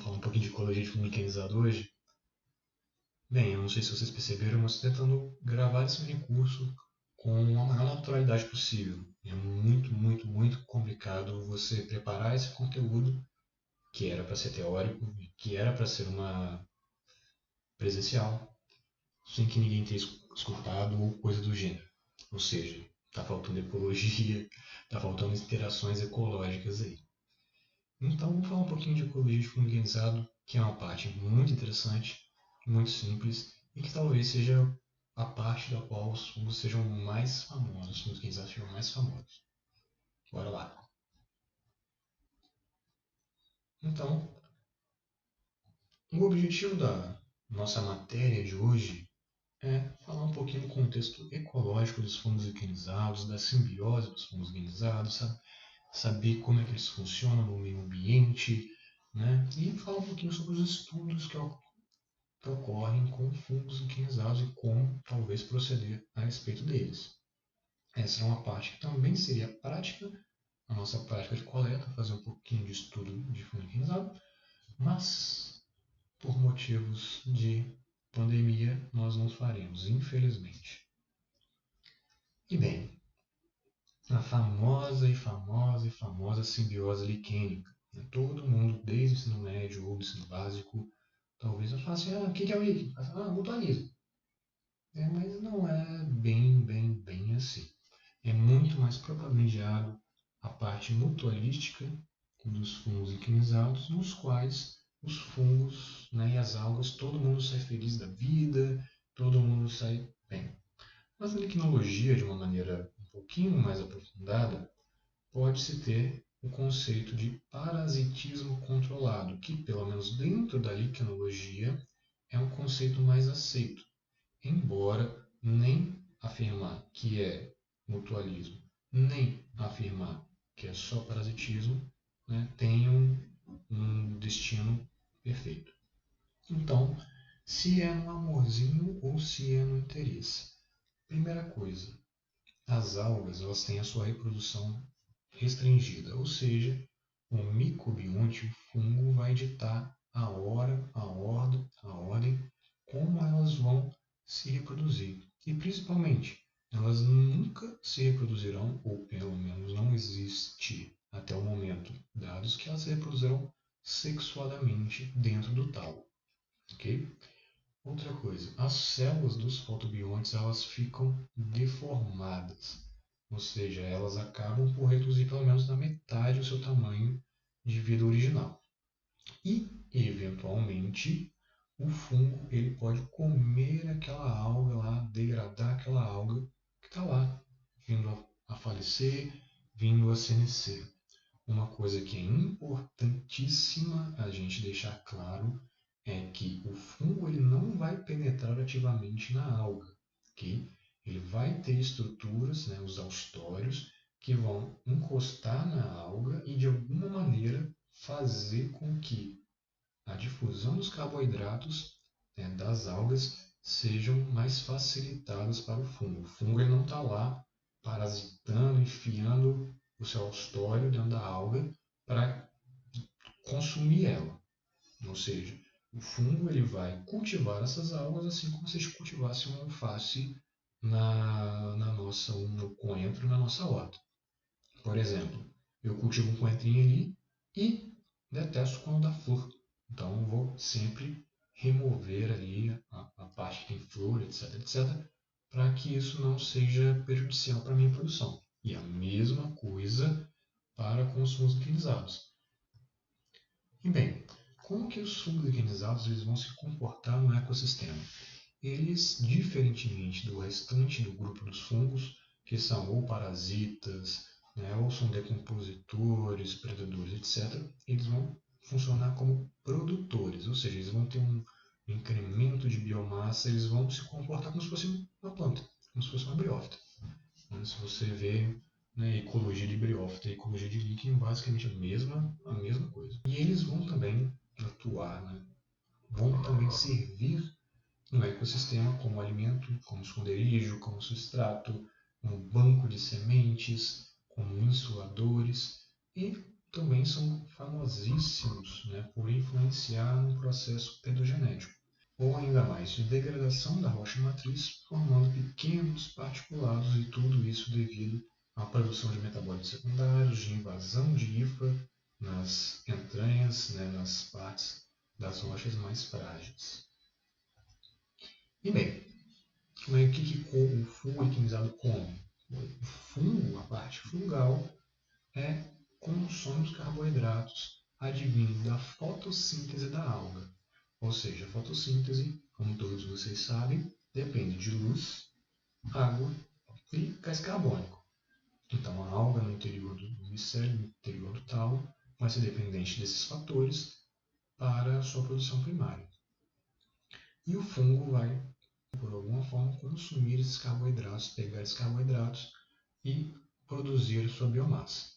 falar um pouquinho de ecologia de fundo liquenizado hoje. Bem, eu não sei se vocês perceberam, mas estou tentando gravar esse mini curso com a maior naturalidade possível. É muito, muito, muito complicado você preparar esse conteúdo que era para ser teórico, que era para ser uma presencial, sem que ninguém tenha escutado ou coisa do gênero. Ou seja, está faltando ecologia, está faltando interações ecológicas aí. Então, vamos falar um pouquinho de ecologia de fundo organizado, que é uma parte muito interessante, muito simples, e que talvez seja a parte da qual os fungos sejam mais famosos, os fundos organizados sejam mais famosos. Bora lá! Então, o objetivo da nossa matéria de hoje é falar um pouquinho do contexto ecológico dos fungos liquenizados, da simbiose dos fungos liquenizados, saber como é que eles funcionam no meio ambiente, né? E falar um pouquinho sobre os estudos que ocorrem com fungos liquenizados e como talvez proceder a respeito deles. Essa é uma parte que também seria prática, a nossa prática de coleta, fazer um pouquinho de estudo de fungo liquenizado, mas por motivos de pandemia nós não faremos, infelizmente. E bem, a famosa e famosa e famosa simbiose liquênica. Todo mundo, desde o ensino médio ou do ensino básico, talvez eu fale assim, o que é o líquido? Mutualismo. Mas não é bem assim. É muito mais privilegiado a parte mutualística dos fungos liquenizados, nos quais os fungos, né, e as algas, todo mundo sai feliz da vida, todo mundo sai bem. Mas a liquinologia, de uma maneira um pouquinho mais aprofundada, pode-se ter o conceito de parasitismo controlado, que, pelo menos dentro da liquinologia, é um conceito mais aceito, embora nem afirmar que é mutualismo, nem afirmar que é só parasitismo, né, tenham um destino perfeito. Então, se é no amorzinho ou se é no interesse. Primeira coisa, as algas elas têm a sua reprodução restringida, ou seja, o microbionte, o fungo, vai ditar a hora, a ordem, como elas vão se reproduzir. E principalmente, elas nunca se reproduzirão, ou pelo menos não existe até o momento dados que elas se reproduzirão sexuadamente dentro do talo. Okay? Outra coisa, as células dos fotobiontes elas ficam deformadas, ou seja, elas acabam por reduzir pelo menos na metade o seu tamanho de vida original. E, eventualmente, o fungo ele pode comer aquela alga lá, degradar aquela alga que está lá, vindo a falecer, vindo a senescer. Uma coisa que é importantíssima a gente deixar claro é que o fungo ele não vai penetrar ativamente na alga, ok? Ele vai ter estruturas, né, os austórios, que vão encostar na alga e de alguma maneira fazer com que a difusão dos carboidratos, né, das algas sejam mais facilitadas para o fungo. O fungo ele não está lá parasitando, enfiando o seu austório dentro da alga para consumir ela. Ou seja, o fungo ele vai cultivar essas algas assim como se a gente cultivasse uma alface um coentro na nossa horta. Por exemplo, eu cultivo um coentrinho ali e detesto quando dá flor. Então eu vou sempre remover ali a parte que tem flor, etc, para que isso não seja prejudicial para a minha produção. E a mesma coisa para com os fungos liquenizados. E bem, como que os fungos liquenizados eles vão se comportar no ecossistema? Eles, diferentemente do restante do grupo dos fungos, que são ou parasitas, né, ou são decompositores, predadores, etc., eles vão funcionar como produtores, ou seja, eles vão ter um incremento de biomassa, eles vão se comportar como se fosse uma planta, como se fosse uma briófita. Se você vê, né, ecologia de briófita e ecologia de líquen, basicamente a mesma coisa. E eles vão também atuar, né, vão também servir no ecossistema como alimento, como esconderijo, como substrato, como banco de sementes, como insuladores e também são famosíssimos, né, por influenciar no processo pedogenético, ou ainda mais, de degradação da rocha matriz, formando pequenos particulados, e tudo isso devido à produção de metabólitos secundários, de invasão de IFA nas entranhas, né, nas partes das rochas mais frágeis. E bem, o que o fungo alquinizado come? O fungo, a parte fungal, consome os carboidratos advindos da fotossíntese da alga. Ou seja, a fotossíntese, como todos vocês sabem, depende de luz, água e gás carbônico. Então, a alga no interior do micélio, no interior do talo, vai ser dependente desses fatores para a sua produção primária. E o fungo vai, por alguma forma, consumir esses carboidratos, pegar esses carboidratos e produzir sua biomassa.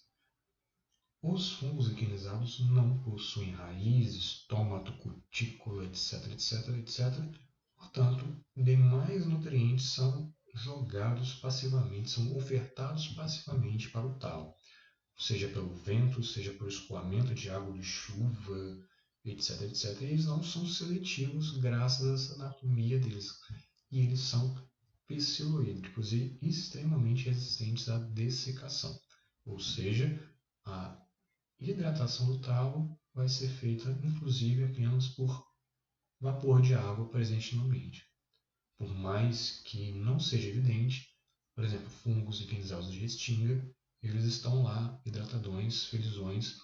Os fungos alquinizados não possuem raízes, estômago, cutícula, etc, etc, etc. Portanto, demais nutrientes são jogados passivamente, são ofertados passivamente para o talo, seja pelo vento, seja pelo escoamento de água de chuva, etc, etc. E eles não são seletivos graças a essa anatomia deles. E eles são peciloídricos e extremamente resistentes à dessecação. Ou seja, a hidratação do talo vai ser feita, inclusive, apenas por vapor de água presente no ambiente. Por mais que não seja evidente, por exemplo, fungos alquinizados de restinga, eles estão lá, hidratadões, felizões,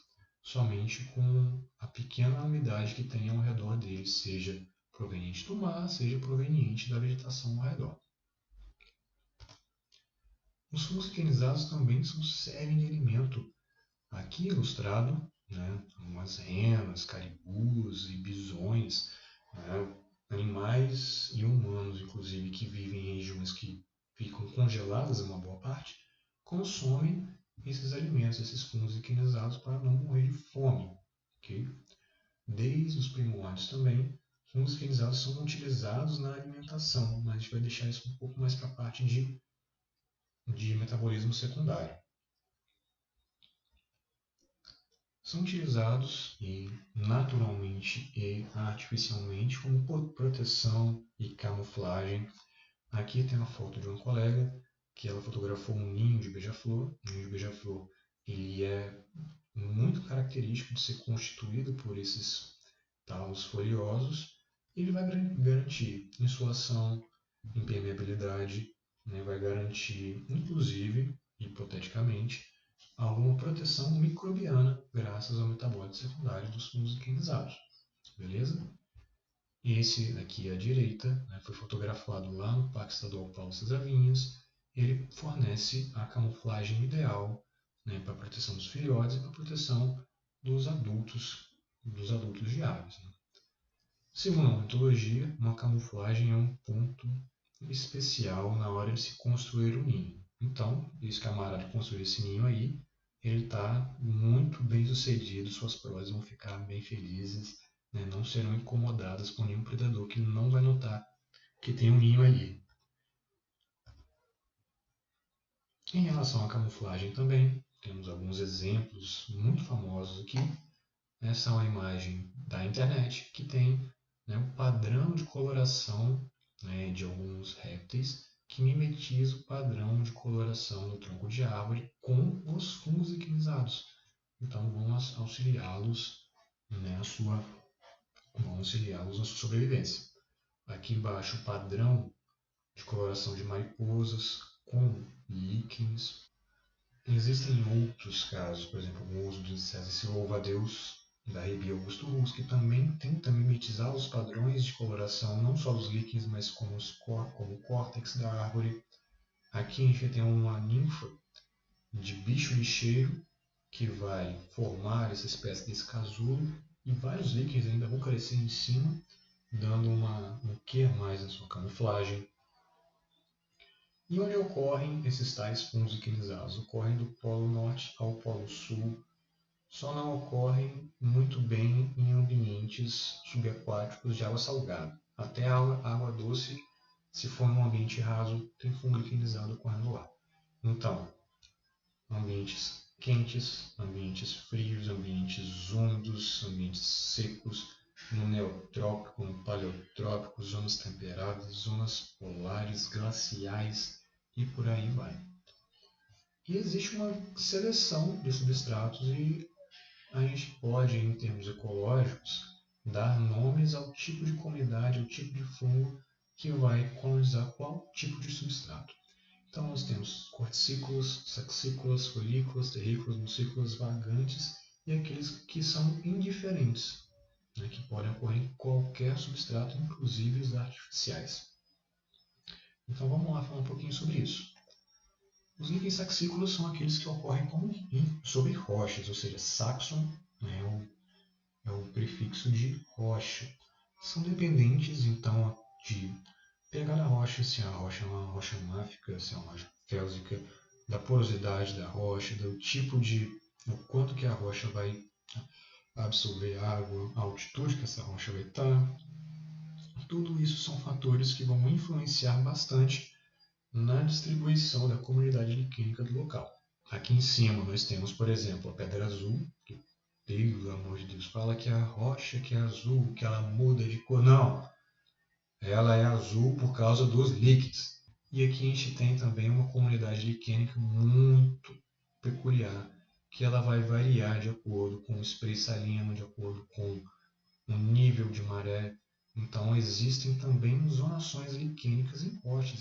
somente com a pequena umidade que tem ao redor deles, seja proveniente do mar, seja proveniente da vegetação ao redor. Os fungos alquinizados também servem de alimento. Aqui ilustrado, né, umas renas, caribus e bisões, né, animais e humanos, inclusive, que vivem em regiões que ficam congeladas em uma boa parte, consomem esses alimentos, esses fungos alquinizados, para não morrer de fome. Okay? Desde os primórdios também, fungos alquinizados são utilizados na alimentação, mas a gente vai deixar isso um pouco mais para a parte de metabolismo secundário. São utilizados naturalmente e artificialmente como proteção e camuflagem. Aqui tem uma foto de uma colega que ela fotografou um ninho de beija-flor. O ninho de beija-flor ele é muito característico de ser constituído por esses talos foliosos. Ele vai garantir insolação, impermeabilidade, né? Vai garantir, inclusive, hipoteticamente, alguma proteção microbiana graças ao metabólito secundário dos fungos alquinizados. Beleza? Esse aqui à direita, né, foi fotografado lá no Parque Estadual Paulo César Vinhas. Ele fornece a camuflagem ideal, né, para a proteção dos filhotes e para a proteção dos adultos de aves. Né? Segundo a ornitologia, uma camuflagem é um ponto especial na hora de se construir o ninho. Então, esse camarada que construiu esse ninho aí, ele está muito bem sucedido, suas proas vão ficar bem felizes, né? Não serão incomodadas por nenhum predador que não vai notar que tem um ninho ali. Em relação à camuflagem também, temos alguns exemplos muito famosos aqui. Essa é uma imagem da internet que tem, né, um padrão de coloração, né, de alguns répteis que mimetiza o padrão de coloração do tronco de árvore com os fungos alquinizados. Então vamos auxiliá-los, né, na sua sobrevivência. Aqui embaixo o padrão de coloração de mariposas com líquens. Existem outros casos, por exemplo, o uso de César louva-a-Deus da Rebi Augusto Rus, que também tenta mimetizar os padrões de coloração, não só dos líquens, mas como o córtex da árvore. Aqui a gente tem uma ninfa de bicho lixeiro que vai formar essa espécie desse casulo, e vários líquens ainda vão crescer em cima, dando um quê a mais na sua camuflagem. E onde ocorrem esses tais fungos alquinizados? Ocorrem do Polo Norte ao Polo Sul. Só não ocorrem muito bem em ambientes subaquáticos de água salgada. Até a água doce, se for num ambiente raso, tem fungo alquinizado ocorrendo lá. Então, ambientes quentes, ambientes frios, ambientes úmidos, ambientes secos, no neotrópico, no paleotrópico, zonas temperadas, zonas polares, glaciais e por aí vai. E existe uma seleção de substratos e a gente pode, em termos ecológicos, dar nomes ao tipo de comunidade, ao tipo de fungo que vai colonizar qual tipo de substrato. Então nós temos corticícolas, saxícolas, folícolas, terrícolas, nucícolas, vagantes e aqueles que são indiferentes, né, que podem ocorrer em qualquer substrato, inclusive os artificiais. Então vamos lá falar um pouquinho sobre isso. Os líquens saxícolas são aqueles que ocorrem sobre rochas, ou seja, saxon, né, é o prefixo de rocha. São dependentes, então, de pH da rocha, se a rocha é uma rocha máfica, se é uma rocha félsica, da porosidade da rocha, do tipo de, o quanto que a rocha vai absorver água, a altitude que essa rocha vai estar. Tudo isso são fatores que vão influenciar bastante na distribuição da comunidade liquínica do local. Aqui em cima nós temos, por exemplo, a pedra azul, que, pelo amor de Deus, fala que a rocha que é azul, que ela muda de cor. Não, ela é azul por causa dos líquidos. E aqui a gente tem também uma comunidade liquênica muito peculiar, que ela vai variar de acordo com o spray salino, de acordo com o nível de maré. Então existem também zonações liquênicas em rochas.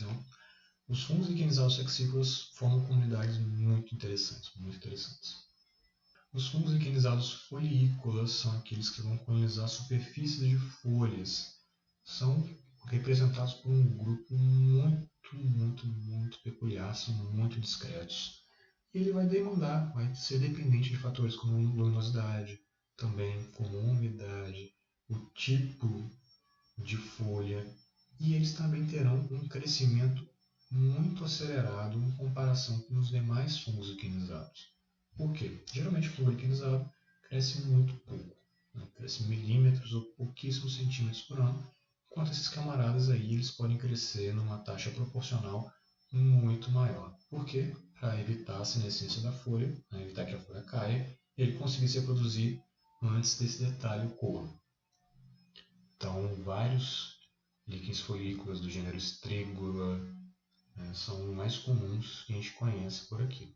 Os fungos liquenizados saxícolas formam comunidades muito interessantes, muito interessantes. Os fungos liquenizados foliícolas são aqueles que vão colonizar superfícies de folhas. São representados por um grupo muito peculiar, são muito discretos. E ele vai demandar, vai ser dependente de fatores como luminosidade, também como umidade, o tipo de folha, e eles também terão um crescimento muito acelerado em comparação com os demais fungos liquenizados. Por quê? Geralmente o fungo liquenizado cresce muito pouco, né? Cresce milímetros ou pouquíssimos centímetros por ano, enquanto esses camaradas aí eles podem crescer numa taxa proporcional muito maior. Por quê? Para evitar a senescência da folha, né? Evitar que a folha caia, e ele conseguir se reproduzir antes desse detalhe ocorra. Então, vários líquens folícolas do gênero Strigula, né, são os mais comuns que a gente conhece por aqui.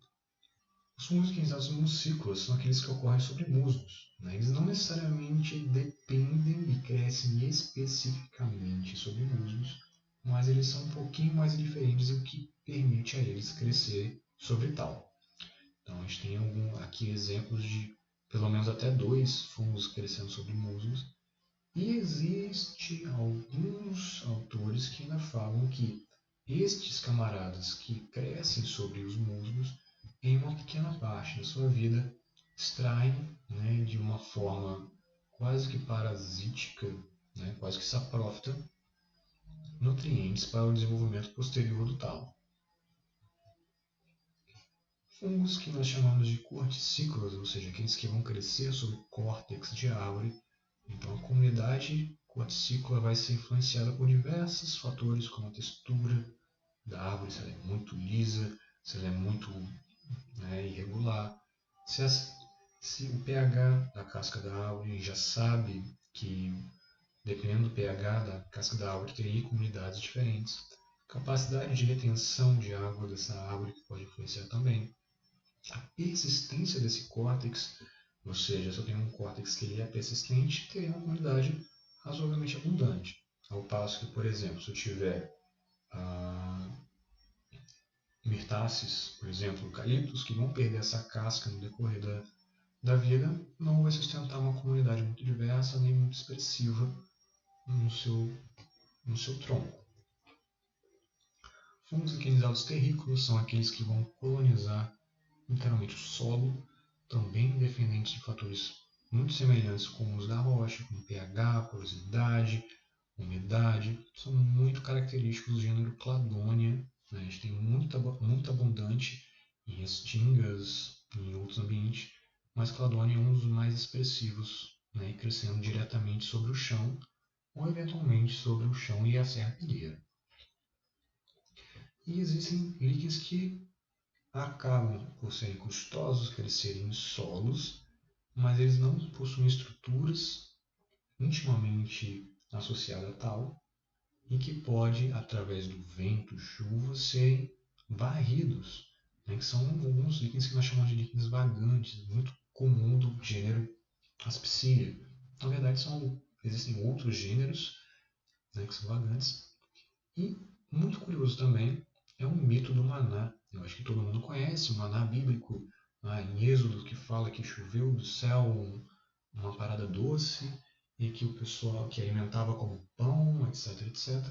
Os fungos liquenizados muscícolas são aqueles que ocorrem sobre musgos. Né? Eles não necessariamente dependem e crescem especificamente sobre musgos, mas eles são um pouquinho mais diferentes, o que permite a eles crescer sobre tal. Então, a gente tem aqui exemplos de pelo menos até 2 fungos crescendo sobre musgos. E existem alguns autores que ainda falam que estes camaradas que crescem sobre os musgos, em uma pequena parte da sua vida, extraem, né, de uma forma quase que parasítica, né, quase que saprófita, nutrientes para o desenvolvimento posterior do talo. Fungos que nós chamamos de corticícolas, ou seja, aqueles que vão crescer sobre o córtex de árvore. Então, a comunidade corticícola vai ser influenciada por diversos fatores, como a textura da árvore, se ela é muito lisa, se ela é muito, né, irregular, se o pH da casca da árvore já sabe que, dependendo do pH da casca da árvore, teria comunidades diferentes. Capacidade de retenção de água dessa árvore que pode influenciar também. A persistência desse córtex, ou seja, se eu tenho um córtex que ele é persistente, teria uma comunidade razoavelmente abundante. Ao passo que, por exemplo, se eu tiver mirtáceas, por exemplo, eucaliptos, que vão perder essa casca no decorrer da vida, não vai sustentar uma comunidade muito diversa nem muito expressiva no seu tronco. Fungos liquenizados terrícolas são aqueles que vão colonizar literalmente o solo, também dependentes de fatores muito semelhantes com os da rocha, como pH, porosidade, umidade, são muito característicos do gênero Cladonia. Né? A gente tem muito abundante em restingas, em outros ambientes, mas Cladonia é um dos mais expressivos, né? Crescendo diretamente sobre o chão ou eventualmente sobre o chão e a serrapilheira. E existem líquens que acabam por serem custosos, crescerem em solos, mas eles não possuem estruturas intimamente associadas a tal, e que pode, através do vento, chuva, serem varridos, né, que são alguns líquens que nós chamamos de líquens vagantes, muito comum do gênero Aspisia. Na verdade, existem outros gêneros, né, que são vagantes. E, muito curioso também, é um mito do maná. Eu acho que todo mundo conhece o maná bíblico, em Êxodo, que fala que choveu do céu uma parada doce e que o pessoal que alimentava como pão, etc, etc.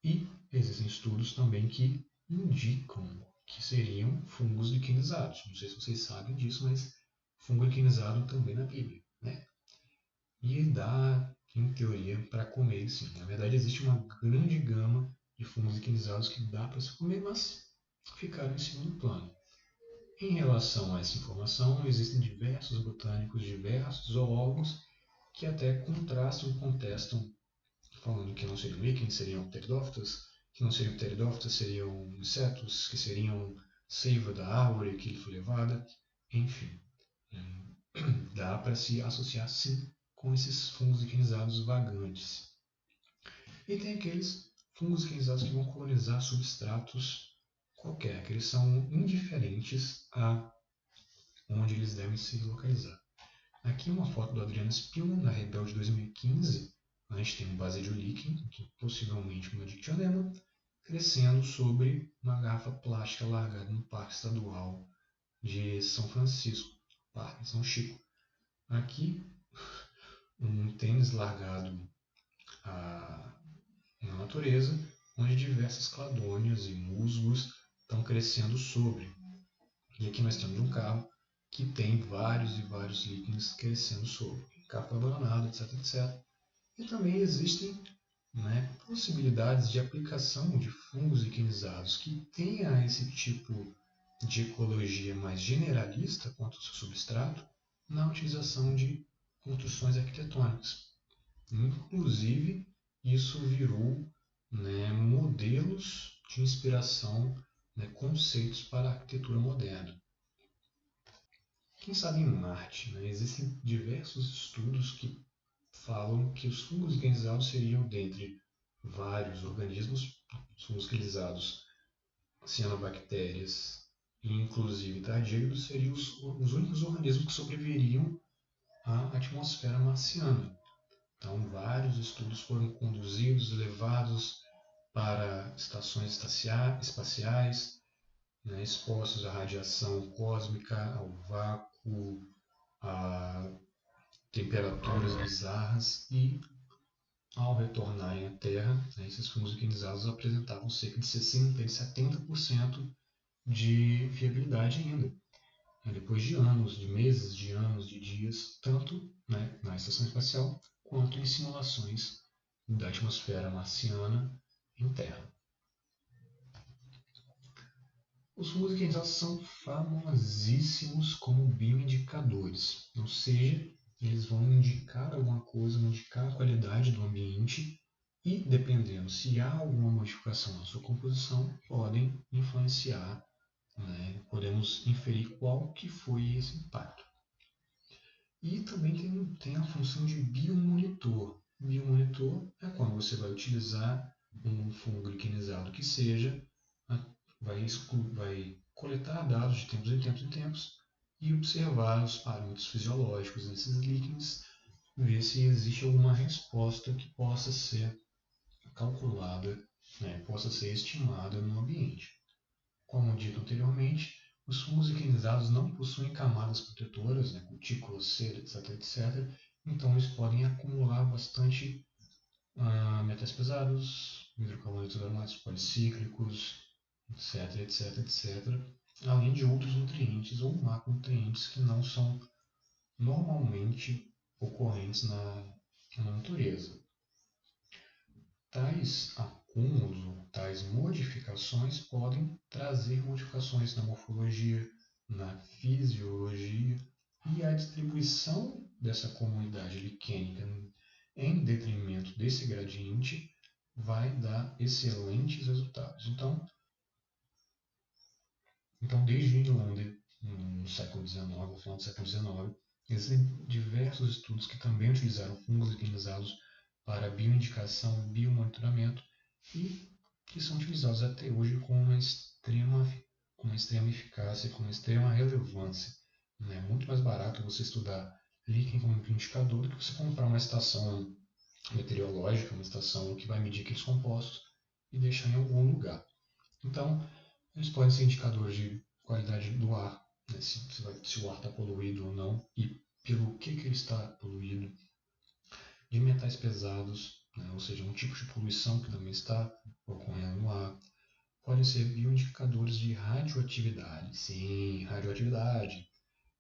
E existem estudos também que indicam que seriam fungos liquenizados. Não sei se vocês sabem disso, mas fungo liquenizado também na Bíblia, né? E dá, em teoria, para comer, sim. Na verdade, existe uma grande gama de fungos liquenizados que dá para se comer, mas ficaram em segundo plano. Em relação a essa informação, existem diversos botânicos, diversos zoólogos que até contrastam e contestam, falando que não seriam líquens, seriam pteridófitas, que não seriam pteridófitas, seriam insetos, que seriam seiva da árvore que foi levada, enfim. Dá para se associar sim com esses fungos liquenizados vagantes. E tem aqueles fungos liquenizados que vão colonizar substratos qualquer, que eles são indiferentes a onde eles devem se localizar. Aqui uma foto do Adriano Spillman, na Rebelde 2015. A gente tem um Basidio líquen, que possivelmente uma Dictyonema, crescendo sobre uma garrafa plástica largada no Parque Estadual de São Francisco, Parque São Chico. Aqui, um tênis largado na natureza, onde diversas cladônias e musgos estão crescendo sobre. E aqui nós temos um carro que tem vários e vários líquens crescendo sobre. O carro foi abandonado, etc, etc. E também existem, né, possibilidades de aplicação de fungos liquenizados que tenha esse tipo de ecologia mais generalista quanto ao seu substrato na utilização de construções arquitetônicas. Inclusive, isso virou, né, modelos de inspiração, né, conceitos para a arquitetura moderna. Quem sabe em Marte, né, existem diversos estudos que falam que os fungos liquenizados seriam, dentre vários organismos, os fungos liquenizados, cianobactérias e inclusive tardígrados, seriam os únicos organismos que sobreviveriam à atmosfera marciana. Então, vários estudos foram conduzidos, levados para estações espaciais, né, expostos à radiação cósmica, ao vácuo, a temperaturas bizarras e, ao retornarem à Terra, né, esses fungos liquenizados apresentavam cerca de 60% e 70% de fiabilidade ainda. Depois de anos, de meses, de anos, de dias, tanto, né, na estação espacial quanto em simulações da atmosfera marciana em Terra. Os fungos liquenizados são famosíssimos como bioindicadores, ou seja, eles vão indicar alguma coisa, vão indicar a qualidade do ambiente e, dependendo se há alguma modificação na sua composição, podem influenciar, né? Podemos inferir qual que foi esse impacto. E também tem a função de biomonitor. Biomonitor é quando você vai utilizar um fungo liquenizado que seja, vai coletar dados de tempos em tempos e observar os parâmetros fisiológicos desses líquens, ver se existe alguma resposta que possa ser calculada, né, possa ser estimada no ambiente. Como dito anteriormente, os fungos liquenizados não possuem camadas protetoras, né, cutículas, cera, etc, etc. Então eles podem acumular bastante metais pesados, hidrocarbonetos aromáticos policíclicos, etc, etc, etc. Além de outros nutrientes ou macronutrientes que não são normalmente ocorrentes na natureza. Tais acúmulos, tais modificações podem trazer modificações na morfologia, na fisiologia e a distribuição dessa comunidade liquênica em detrimento desse gradiente vai dar excelentes resultados. Então desde século XIX, no final do século XIX, existem diversos estudos que também utilizaram fungos liquenizados para bioindicação, biomonitoramento e que são utilizados até hoje com uma extrema eficácia, com uma extrema relevância. É muito mais barato você estudar líquen como indicador do que você comprar uma estação meteorológica, uma estação que vai medir aqueles compostos e deixar em algum lugar. Então, eles podem ser indicadores de qualidade do ar, né, se o ar está poluído ou não e pelo que ele está poluído, de metais pesados, né, ou seja, um tipo de poluição que também está ocorrendo no ar. Podem ser bioindicadores de radioatividade. Sim, radioatividade.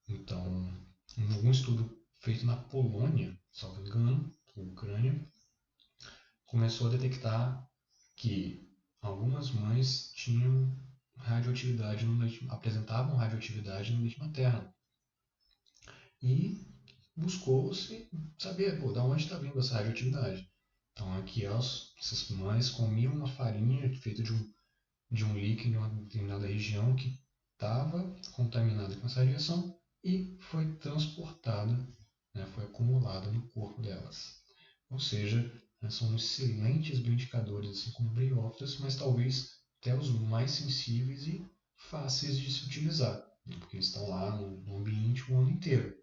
Então, em algum estudo feito na Polônia, salvo engano, Ucrânia, começou a detectar que algumas mães tinham radioatividade no leite, apresentavam radioatividade no leite materno. E buscou-se saber, de onde está vindo essa radioatividade. Então, aqui essas mães comiam uma farinha feita de um líquido em uma determinada região que estava contaminada com essa radiação e foi transportada, né, foi acumulada no corpo delas. Ou seja, são excelentes bioindicadores, assim como briófitas, mas talvez até os mais sensíveis e fáceis de se utilizar, né, porque eles estão lá no ambiente o ano inteiro.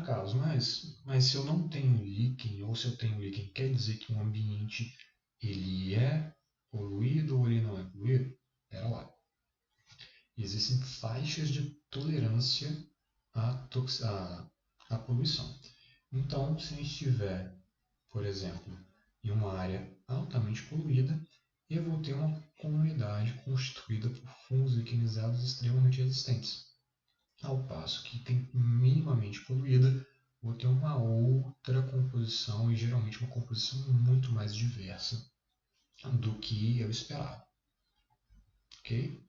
Carlos, mas se eu não tenho líquen, ou se eu tenho líquen, quer dizer que um ambiente ele é poluído ou ele não é poluído? Pera lá. Existem faixas de tolerância à poluição. Então, se a gente estiver, por exemplo, em uma área altamente poluída, eu vou ter uma comunidade constituída por fungos liquenizados extremamente resistentes. Ao passo que tem minimamente poluída, vou ter uma outra composição e geralmente uma composição muito mais diversa do que eu esperava. Ok?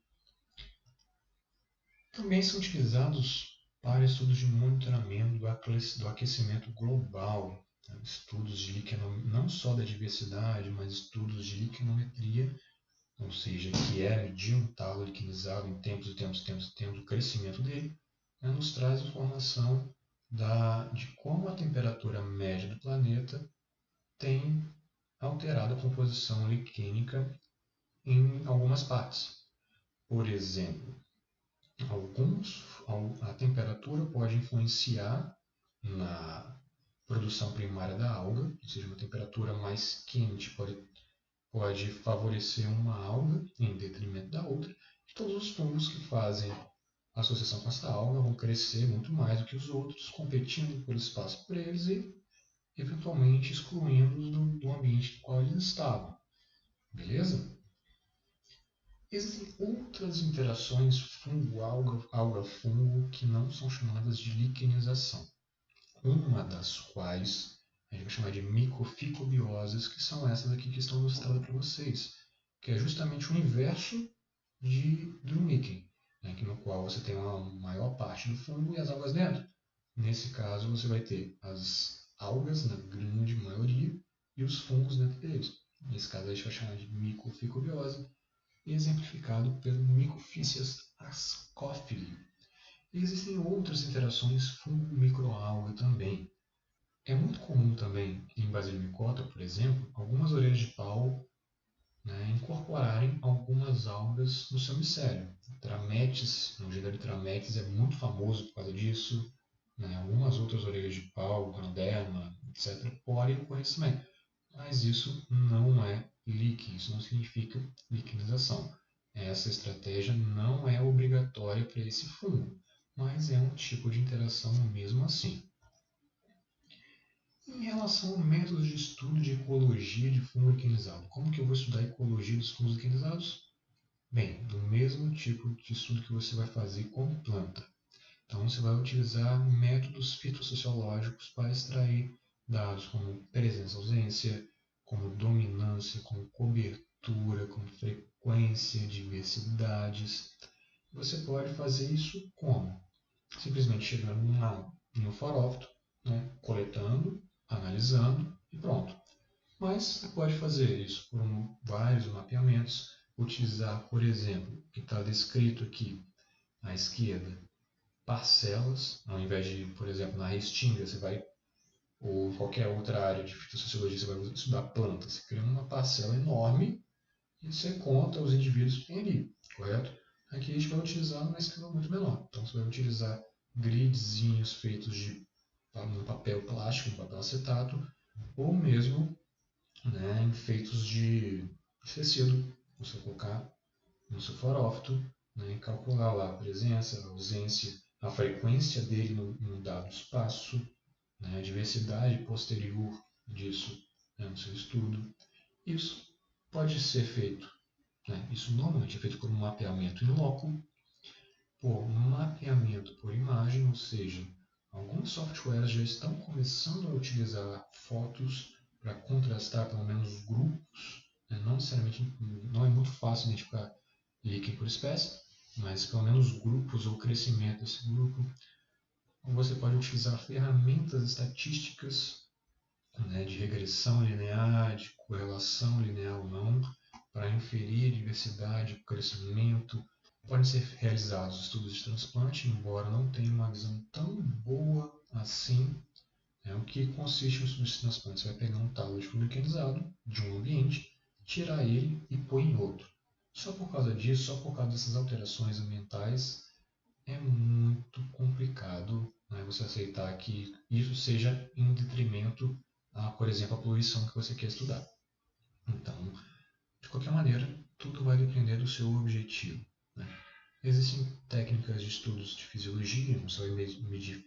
Também são utilizados para estudos de monitoramento do aquecimento global, né? Estudos de não só da diversidade, mas estudos de liquenometria, ou seja, que é medir um talo liquenizado em tempos, o crescimento dele, né? Nos traz informação de como a temperatura média do planeta tem alterado a composição liquênica em algumas partes. Por exemplo, a temperatura pode influenciar na produção primária da alga, ou seja, uma temperatura mais quente pode favorecer uma alga em detrimento da outra. E todos os fungos que fazem associação com essa alga vão crescer muito mais do que os outros, competindo por espaço por eles e eventualmente excluindo-os do ambiente no qual eles estavam. Beleza? Existem outras interações fungo-alga-fungo que não são chamadas de liquenização. Uma das quais a gente vai chamar de micoficobioses, que são essas aqui que estão ilustradas para vocês, que é justamente o inverso do líquen, né, no qual você tem uma maior parte do fungo e as algas dentro. Nesse caso, você vai ter as algas, na grande maioria, e os fungos dentro deles. Nesse caso, a gente vai chamar de micoficobiose, exemplificado pelo Mycophyceus ascophili. E existem outras interações fungo-microalga também. É muito comum também, em Basilimicota, por exemplo, algumas orelhas de pau, né, incorporarem algumas algas no seu micélio. Trametes, o gênero de Trametes é muito famoso por causa disso. Né, algumas outras orelhas de pau, Ganoderma, etc., podem ocorrer também. Mas isso não é líquen, isso não significa liquenização. Essa estratégia não é obrigatória para esse fungo, mas é um tipo de interação mesmo assim. Em relação a métodos de estudo de ecologia de fungo liquenizado, como que eu vou estudar a ecologia dos fungos liquenizados? Bem, do mesmo tipo de estudo que você vai fazer com planta. Então você vai utilizar métodos fitossociológicos para extrair dados como presença, ausência, como dominância, como cobertura, como frequência, diversidades. Você pode fazer isso como? Simplesmente chegando em um forófito, né, coletando, analisando e pronto. Mas você pode fazer isso por vários mapeamentos, utilizar, por exemplo, o que está descrito aqui à esquerda, parcelas, ao invés de, por exemplo, na Restinga, você vai, ou qualquer outra área de fitossociologia, você vai estudar plantas, você cria uma parcela enorme e você conta os indivíduos que tem ali, correto? Aqui a gente vai utilizar uma escala muito menor. Então você vai utilizar gridzinhos feitos de um papel plástico, um papel acetato, ou mesmo, né, feitos de tecido. Você colocar no seu forófito, né, e calcular lá a presença, a ausência, a frequência dele num dado espaço, né, a diversidade posterior disso, né, no seu estudo. Isso pode ser feito, né, isso normalmente é feito por um mapeamento in loco, por mapeamento por imagem, ou seja, alguns softwares já estão começando a utilizar fotos para contrastar pelo menos grupos, né, não necessariamente, não é muito fácil identificar líquen por espécie, mas pelo menos grupos ou crescimento desse grupo. Você pode utilizar ferramentas estatísticas, né, de regressão linear, de correlação linear ou não, para inferir diversidade, crescimento. Podem ser realizados estudos de transplante, embora não tenha uma visão tão boa assim. O que consiste no estudo de transplante? Você vai pegar um talo de liquenizado de um ambiente, tirar ele e pôr em outro. Só por causa disso, só por causa dessas alterações ambientais, é muito complicado, né, você aceitar que isso seja em detrimento a, por exemplo, a poluição que você quer estudar. Então, de qualquer maneira, tudo vai depender do seu objetivo, né? Existem técnicas de estudos de fisiologia, você vai medir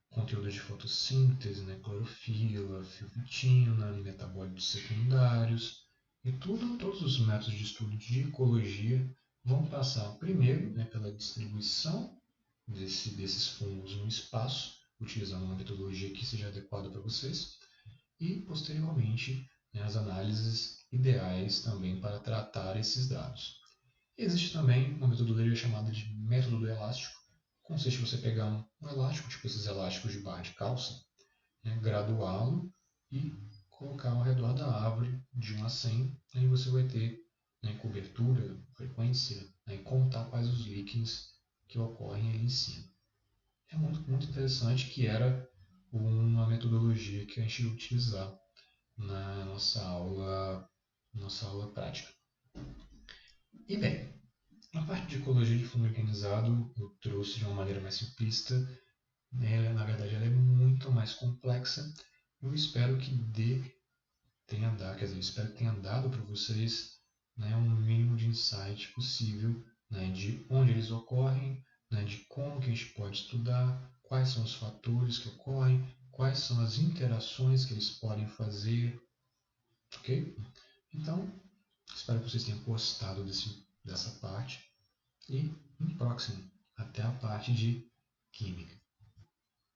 conteúdo de fotossíntese, né, clorofila, fiovetina, metabólitos secundários, e todos os métodos de estudo de ecologia vão passar primeiro, né, pela distribuição desses fungos no espaço, utilizando uma metodologia que seja adequada para vocês, e posteriormente, né, as análises ideais também para tratar esses dados. Existe também uma metodologia chamada de método do elástico. Consiste em você pegar um elástico, tipo esses elásticos de barra de calça, né, graduá-lo e colocar ao redor da árvore de 1 a 100. Aí você vai ter, né, cobertura, frequência, né, e contar quais os líquens que ocorrem ali em cima. É muito interessante, que era uma metodologia que a gente ia utilizar na nossa aula prática. E bem, a parte de ecologia de fundo organizado eu trouxe de uma maneira mais simplista. Na verdade, ela é muito mais complexa. Eu espero que tenha dado para vocês, né, um mínimo de insight possível, né, de onde eles ocorrem, né, de como que a gente pode estudar, quais são os fatores que ocorrem, quais são as interações que eles podem fazer, ok? Então, espero que vocês tenham gostado dessa parte e, no próximo, até a parte de química.